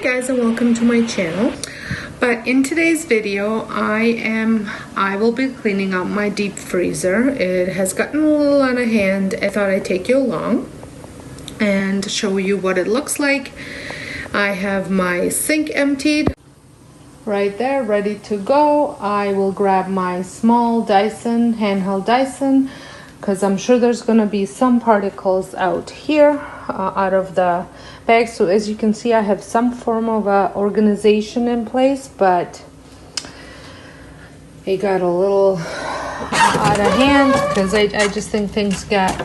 guys, and welcome to my channel. But in today's video I will be cleaning out my deep freezer. It has gotten a little out of hand. I thought I'd take you along and show you what it looks like. I have my sink emptied right there, ready to go. I will grab my small Dyson, handheld Dyson, because I'm sure there's going to be some particles out here out of the bag. So as you can see, I have some form of organization in place, but it got a little out of hand because I just think things got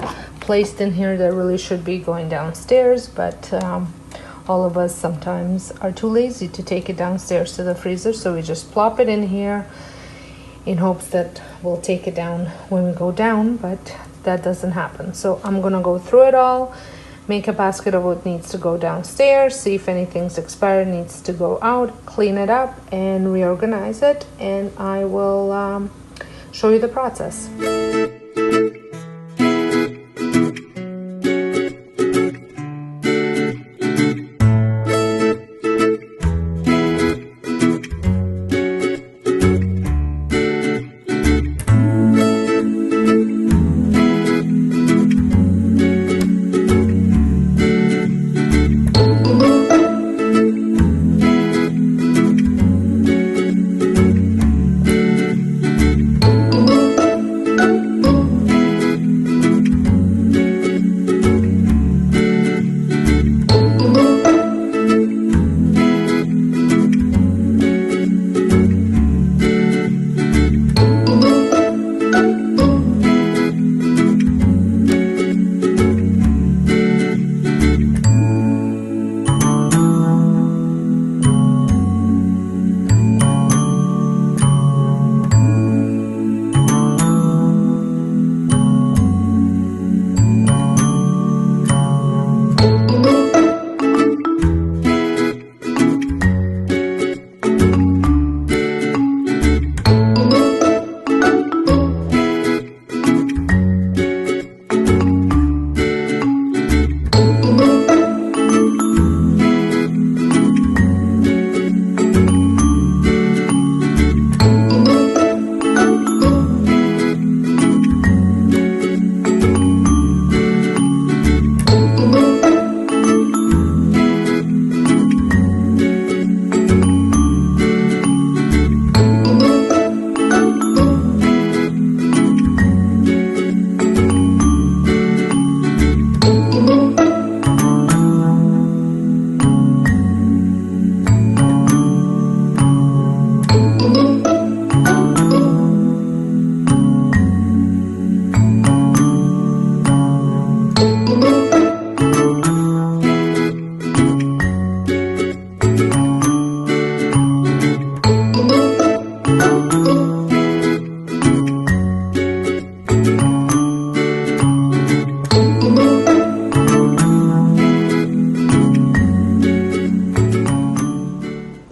placed in here that really should be going downstairs, but all of us sometimes are too lazy to take it downstairs to the freezer, so we just plop it in here in hopes that we'll take it down when we go down, but that doesn't happen. So I'm gonna go through it all, make a basket of what needs to go downstairs, see if anything's expired, needs to go out, clean it up and reorganize it, and I will show you the process.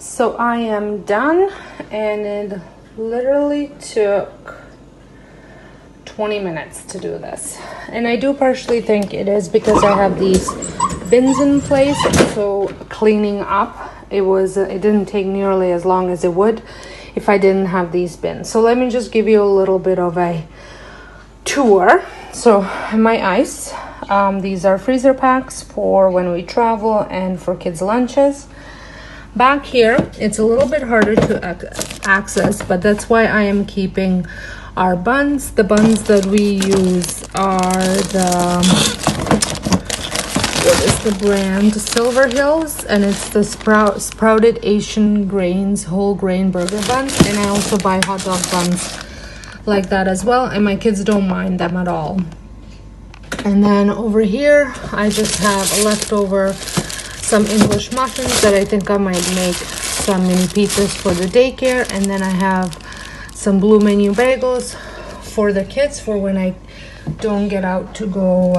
So I am done, and it literally took 20 minutes to do this. And I do partially think it is because I have these bins in place, so cleaning up, it didn't take nearly as long as it would if I didn't have these bins. So let me just give you a little bit of a tour. So my ice, these are freezer packs for when we travel and for kids' lunches. Back here, it's a little bit harder to access, but that's why I am keeping our buns. The buns that we use are what is the brand? Silver Hills, and it's the sprouted Asian grains, whole grain burger buns. And I also buy hot dog buns like that as well, and my kids don't mind them at all. And then over here, I just have leftover some English muffins that I think I might make some mini pizzas for the daycare, and then I have some Blue Menu bagels for the kids for when I don't get out to go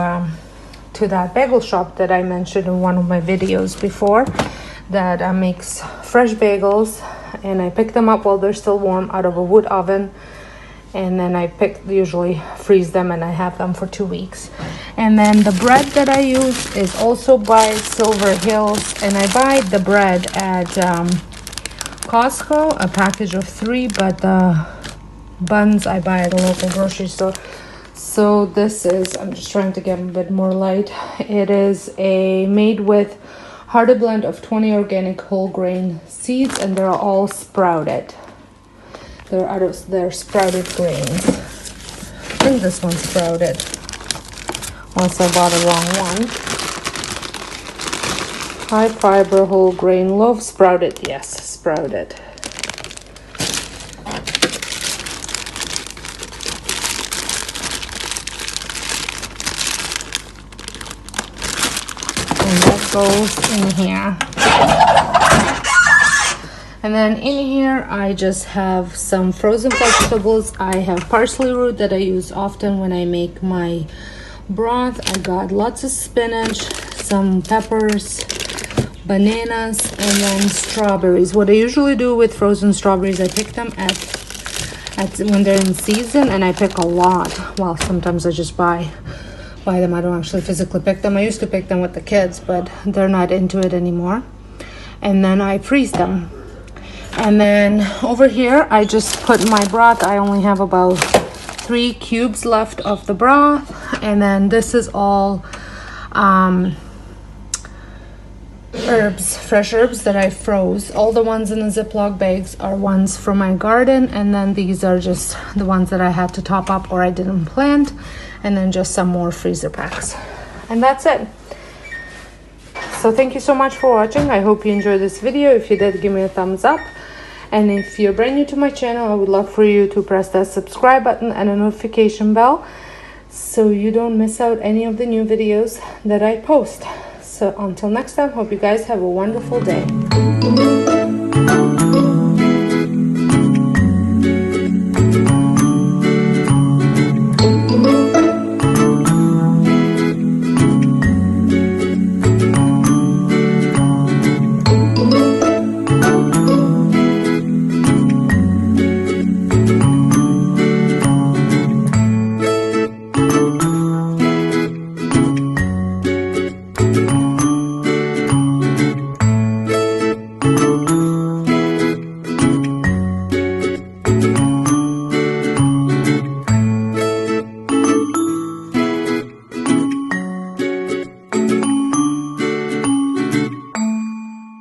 to that bagel shop that I mentioned in one of my videos before that makes fresh bagels, and I pick them up while they're still warm out of a wood oven and then I usually freeze them, and I have them for 2 weeks. And then the bread that I use is also by Silver Hills, and I buy the bread at Costco, a package of 3, but the buns I buy at a local grocery store. So this is, I'm just trying to get a bit more light. It is made with hearty blend of 20 organic whole grain seeds, and they're all sprouted. They're sprouted grains. I think this one's sprouted, unless I bought a wrong one. High fiber whole grain loaf, sprouted. Yes, sprouted. And that goes in here. And then in here, I just have some frozen vegetables. I have parsley root that I use often when I make my broth. I got lots of spinach, some peppers, bananas, and then strawberries. What I usually do with frozen strawberries, I pick them at when they're in season, and I pick a lot. Well, sometimes I just buy them. I don't actually physically pick them. I used to pick them with the kids, but they're not into it anymore. And then I freeze them. And then over here, I just put my broth. I only have about 3 cubes left of the broth. And then this is all herbs, fresh herbs that I froze. All the ones in the Ziploc bags are ones from my garden. And then these are just the ones that I had to top up or I didn't plant. And then just some more freezer packs. And that's it. So thank you so much for watching. I hope you enjoyed this video. If you did, give me a thumbs up. And if you're brand new to my channel, I would love for you to press that subscribe button and a notification bell so you don't miss out any of the new videos that I post. So until next time, hope you guys have a wonderful day.